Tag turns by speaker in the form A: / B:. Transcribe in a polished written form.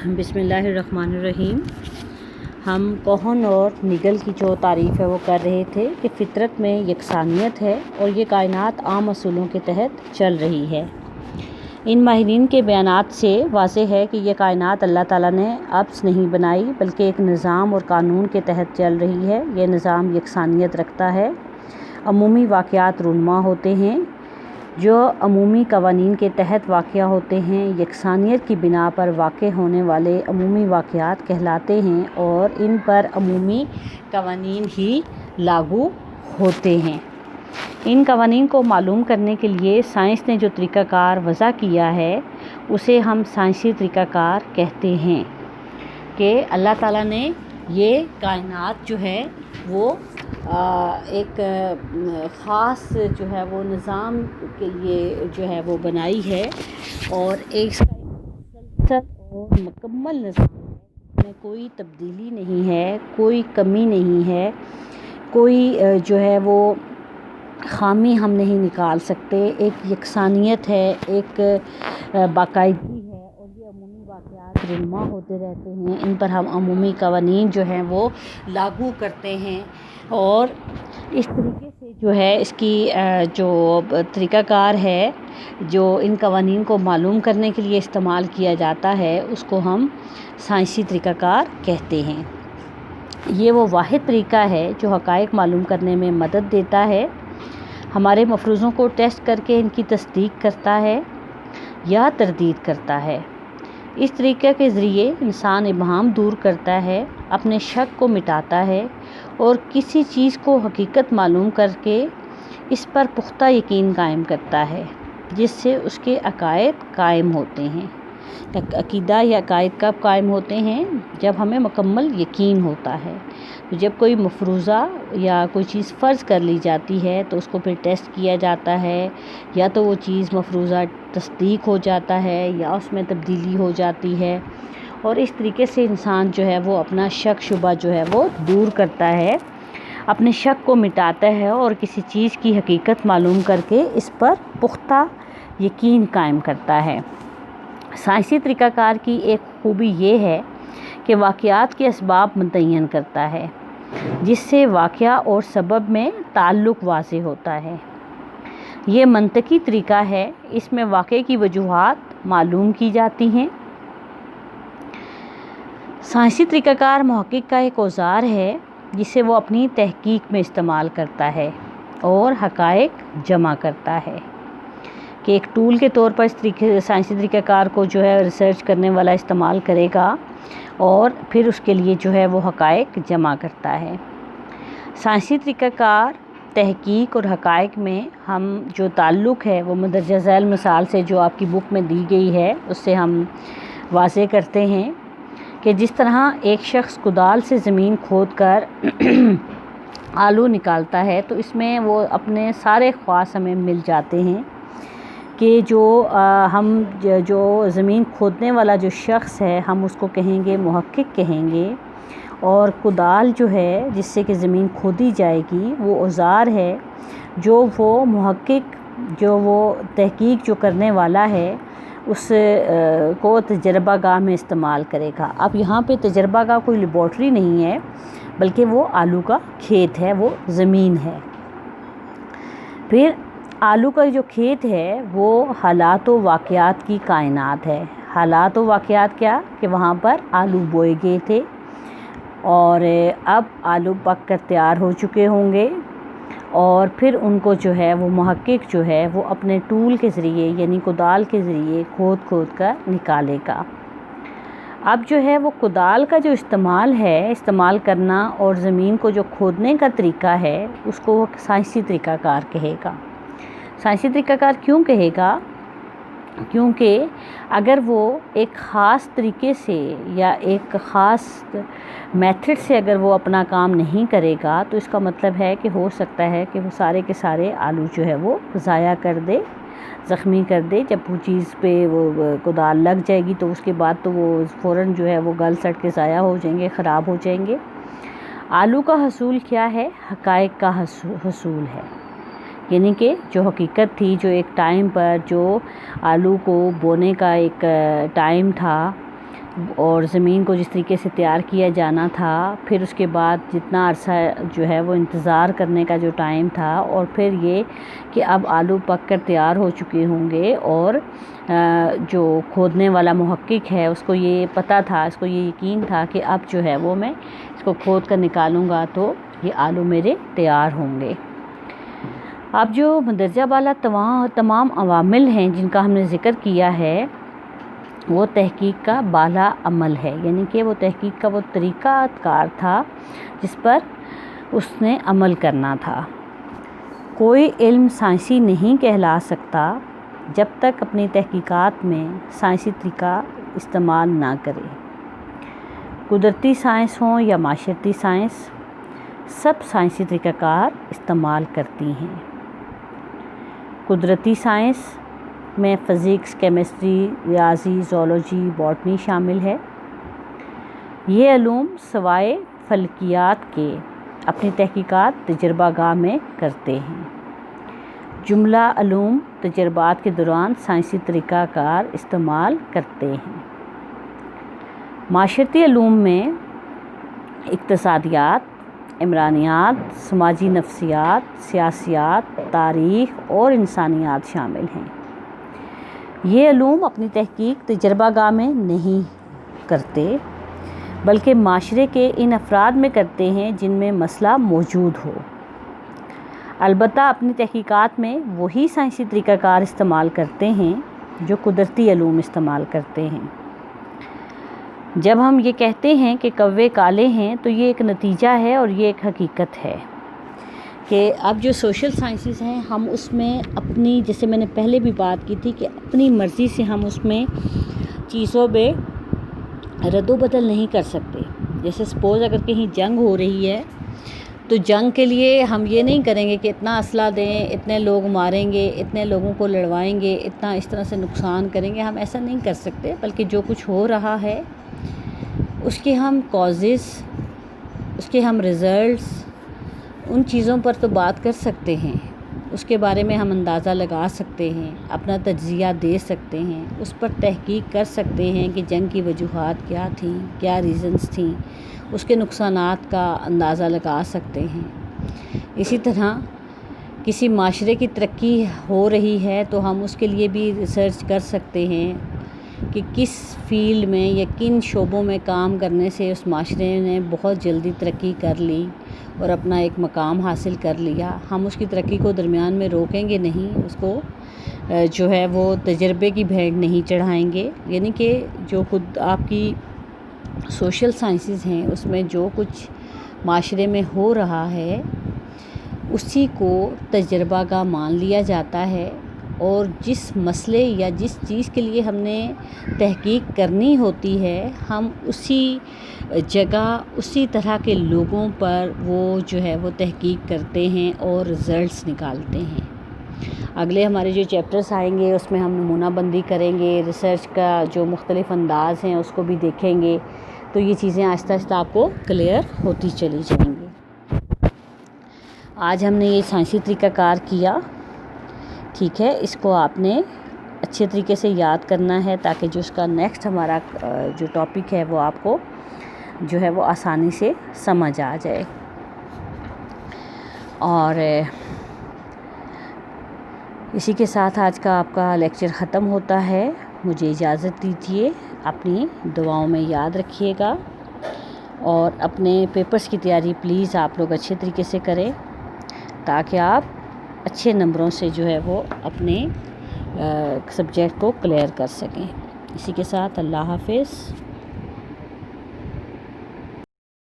A: بسم اللہ الرحمن الرحیم۔ ہم کوہن اور نگل کی جو تعریف ہے وہ کر رہے تھے کہ فطرت میں یکسانیت ہے اور یہ کائنات عام اصولوں کے تحت چل رہی ہے۔ ان ماہرین کے بیانات سے واضح ہے کہ یہ کائنات اللہ تعالیٰ نے عبث نہیں بنائی بلکہ ایک نظام اور قانون کے تحت چل رہی ہے۔ یہ نظام یکسانیت رکھتا ہے، عمومی واقعات رونما ہوتے ہیں جو عمومی قوانین کے تحت واقع ہوتے ہیں، یکسانیت کی بنا پر واقع ہونے والے عمومی واقعات کہلاتے ہیں اور ان پر عمومی قوانین ہی لاگو ہوتے ہیں۔ ان قوانین کو معلوم کرنے کے لیے سائنس نے جو طریقہ کار وضع کیا ہے اسے ہم سائنسی طریقہ کار کہتے ہیں کہ اللہ تعالیٰ نے یہ کائنات جو ہے وہ ایک خاص جو ہے وہ نظام کے لیے جو ہے وہ بنائی ہے اور ایک مسلسل اور مکمل نظام ہے، اس میں کوئی تبدیلی نہیں ہے، کوئی کمی نہیں ہے، کوئی جو ہے وہ خامی ہم نہیں نکال سکتے۔ ایک یکسانیت ہے، ایک باقاعدگی ہے اور یہ عمومی واقعات رونما ہوتے رہتے ہیں۔ ان پر ہم عمومی قوانین جو ہیں وہ لاگو کرتے ہیں اور اس طریقے سے جو ہے اس کی جو طریقہ کار ہے جو ان قوانین کو معلوم کرنے کے لیے استعمال کیا جاتا ہے اس کو ہم سائنسی طریقہ کار کہتے ہیں۔ یہ وہ واحد طریقہ ہے جو حقائق معلوم کرنے میں مدد دیتا ہے، ہمارے مفروضوں کو ٹیسٹ کر کے ان کی تصدیق کرتا ہے یا تردید کرتا ہے۔ اس طریقے کے ذریعے انسان ابہام دور کرتا ہے، اپنے شک کو مٹاتا ہے اور کسی چیز کو حقیقت معلوم کر کے اس پر پختہ یقین قائم کرتا ہے جس سے اس کے عقائد قائم ہوتے ہیں۔ عقیدہ یا عقائد کب قائم ہوتے ہیں؟ جب ہمیں مکمل یقین ہوتا ہے۔ جب کوئی مفروضہ یا کوئی چیز فرض کر لی جاتی ہے تو اس کو پھر ٹیسٹ کیا جاتا ہے، یا تو وہ چیز مفروضہ تصدیق ہو جاتا ہے یا اس میں تبدیلی ہو جاتی ہے، اور اس طریقے سے انسان جو ہے وہ اپنا شک شبہ جو ہے وہ دور کرتا ہے، اپنے شک کو مٹاتا ہے اور کسی چیز کی حقیقت معلوم کر کے اس پر پختہ یقین قائم کرتا ہے۔ سائنسی طریقہ کار کی ایک خوبی یہ ہے کہ واقعات کے اسباب متعین کرتا ہے جس سے واقعہ اور سبب میں تعلق واضح ہوتا ہے۔ یہ منطقی طریقہ ہے، اس میں واقعے کی وجوہات معلوم کی جاتی ہیں۔ سائنسی طریقہ کار محقق کا ایک اوزار ہے جسے وہ اپنی تحقیق میں استعمال کرتا ہے اور حقائق جمع کرتا ہے، کہ ایک ٹول کے طور پر اس طریقے سائنسی طریقہ کار کو جو ہے ریسرچ کرنے والا استعمال کرے گا اور پھر اس کے لیے جو ہے وہ حقائق جمع کرتا ہے۔ سائنسی طریقہ کار تحقیق اور حقائق میں ہم جو تعلق ہے وہ مندرجہ ذیل مثال سے جو آپ کی بک میں دی گئی ہے اس سے ہم واضح کرتے ہیں کہ جس طرح ایک شخص کدال سے زمین کھود کر آلو نکالتا ہے تو اس میں وہ اپنے سارے خواص ہمیں مل جاتے ہیں کہ جو زمین کھودنے والا جو شخص ہے ہم اس کو کہیں گے محقق کہیں گے، اور کدال جو ہے جس سے کہ زمین کھودی جائے گی وہ اوزار ہے جو وہ محقق جو وہ تحقیق جو کرنے والا ہے اس کو تجربہ گاہ میں استعمال کرے گا۔ اب یہاں پہ تجربہ گاہ کوئی لیبارٹری نہیں ہے بلکہ وہ آلو کا کھیت ہے، وہ زمین ہے۔ پھر آلو کا جو کھیت ہے وہ حالات و واقعات کی کائنات ہے۔ حالات و واقعات کیا کہ وہاں پر آلو بوئے گئے تھے اور اب آلو پک کر تیار ہو چکے ہوں گے اور پھر ان کو جو ہے وہ محقق جو ہے وہ اپنے ٹول کے ذریعے یعنی کدال کے ذریعے کھود کر نکالے گا۔ اب جو ہے وہ کدال کا جو استعمال کرنا اور زمین کو جو کھودنے کا طریقہ ہے اس کو وہ سائنسی طریقہ کار کہے گا۔ سائنسی طریقہ کار کیوں کہے گا؟ کیونکہ اگر وہ ایک خاص طریقے سے یا ایک خاص میتھڈ سے اگر وہ اپنا کام نہیں کرے گا تو اس کا مطلب ہے کہ ہو سکتا ہے کہ وہ سارے کے سارے آلو جو ہے وہ ضائع کر دے، زخمی کر دے۔ جب وہ چیز پہ وہ کدال لگ جائے گی تو اس کے بعد تو وہ فوراً جو ہے وہ گل سڑ کے ضائع ہو جائیں گے، خراب ہو جائیں گے۔ آلو کا حصول کیا ہے؟ حقائق کا حصول ہے، یعنی کہ جو حقیقت تھی، جو ایک ٹائم پر جو آلو کو بونے کا ایک ٹائم تھا اور زمین کو جس طریقے سے تیار کیا جانا تھا، پھر اس کے بعد جتنا عرصہ جو ہے وہ انتظار کرنے کا جو ٹائم تھا، اور پھر یہ کہ اب آلو پک کر تیار ہو چکے ہوں گے، اور جو کھودنے والا محقق ہے اس کو یہ پتہ تھا، اس کو یہ یقین تھا کہ اب جو ہے وہ میں اس کو کھود کر نکالوں گا تو یہ آلو میرے تیار ہوں گے۔ اب جو مندرجہ بالا تمام عوامل ہیں جن کا ہم نے ذکر کیا ہے، وہ تحقیق کا بالا عمل ہے، یعنی کہ وہ تحقیق کا وہ طریقہ کار تھا جس پر اس نے عمل کرنا تھا۔ کوئی علم سائنسی نہیں کہلا سکتا جب تک اپنی تحقیقات میں سائنسی طریقہ استعمال نہ کرے۔ قدرتی سائنس ہوں یا معاشرتی سائنس، سب سائنسی طریقہ کار استعمال کرتی ہیں۔ قدرتی سائنس میں فزکس، کیمسٹری، ریاضی، زولوجی، باٹنی شامل ہے۔ یہ علوم سوائے فلکیات کے اپنی تحقیقات تجربہ گاہ میں کرتے ہیں۔ جملہ علوم تجربات کے دوران سائنسی طریقہ کار استعمال کرتے ہیں۔ معاشرتی علوم میں اقتصادیات، عمرانیات، سماجی نفسیات، سیاسیات، تاریخ اور انسانیات شامل ہیں۔ یہ علوم اپنی تحقیق تجربہ گاہ میں نہیں کرتے، بلکہ معاشرے کے ان افراد میں کرتے ہیں جن میں مسئلہ موجود ہو۔ البتہ اپنی تحقیقات میں وہی سائنسی طریقہ کار استعمال کرتے ہیں جو قدرتی علوم استعمال کرتے ہیں۔ جب ہم یہ کہتے ہیں کہ کوے کالے ہیں تو یہ ایک نتیجہ ہے اور یہ ایک حقیقت ہے کہ اب جو سوشل سائنسز ہیں ہم اس میں اپنی، جیسے میں نے پہلے بھی بات کی تھی کہ اپنی مرضی سے ہم اس میں چیزوں میں رد و بدل نہیں کر سکتے۔ جیسے سپوز اگر کہیں جنگ ہو رہی ہے تو جنگ کے لیے ہم یہ نہیں کریں گے کہ اتنا اسلحہ دیں، اتنے لوگ ماریں گے، اتنے لوگوں کو لڑوائیں گے، اتنا اس طرح سے نقصان کریں گے، ہم ایسا نہیں کر سکتے۔ بلکہ جو کچھ ہو رہا ہے اس کے ہم کازز، اس کے ہم ریزلٹس، ان چیزوں پر تو بات کر سکتے ہیں، اس کے بارے میں ہم اندازہ لگا سکتے ہیں، اپنا تجزیہ دے سکتے ہیں، اس پر تحقیق کر سکتے ہیں کہ جنگ کی وجوہات کیا تھیں، کیا ریزنز تھیں، اس کے نقصانات کا اندازہ لگا سکتے ہیں۔ اسی طرح کسی معاشرے کی ترقی ہو رہی ہے تو ہم اس کے لیے بھی ریسرچ کر سکتے ہیں کہ کس فیلڈ میں یا کن شعبوں میں کام کرنے سے اس معاشرے نے بہت جلدی ترقی کر لی اور اپنا ایک مقام حاصل کر لیا۔ ہم اس کی ترقی کو درمیان میں روکیں گے نہیں، اس کو جو ہے وہ تجربے کی بھیڑ نہیں چڑھائیں گے۔ یعنی کہ جو خود آپ کی سوشل سائنسز ہیں اس میں جو کچھ معاشرے میں ہو رہا ہے اسی کو تجربہ گاہ مان لیا جاتا ہے، اور جس مسئلے یا جس چیز کے لیے ہم نے تحقیق کرنی ہوتی ہے ہم اسی جگہ اسی طرح کے لوگوں پر وہ جو ہے وہ تحقیق کرتے ہیں اور رزلٹس نکالتے ہیں۔ اگلے ہمارے جو چیپٹرز آئیں گے اس میں ہم نمونہ بندی کریں گے، ریسرچ کا جو مختلف انداز ہیں اس کو بھی دیکھیں گے، تو یہ چیزیں آہستہ آہستہ آپ کو کلیئر ہوتی چلی جائیں گی۔ آج ہم نے یہ سائنسی طریقہ کار کیا، ٹھیک ہے، اس کو آپ نے اچھے طریقے سے یاد کرنا ہے تاکہ جو اس کا نیکسٹ ہمارا جو ٹاپک ہے وہ آپ کو جو ہے وہ آسانی سے سمجھ آ جائے۔ اور اسی کے ساتھ آج کا آپ کا لیکچر ختم ہوتا ہے۔ مجھے اجازت دیجیے، اپنی دعاؤں میں یاد رکھیے گا، اور اپنے پیپرز کی تیاری پلیز آپ لوگ اچھے طریقے سے کریں تاکہ آپ اچھے نمبروں سے جو ہے وہ اپنے سبجیکٹ کو کلیئر کر سکیں۔ اسی کے ساتھ اللہ حافظ۔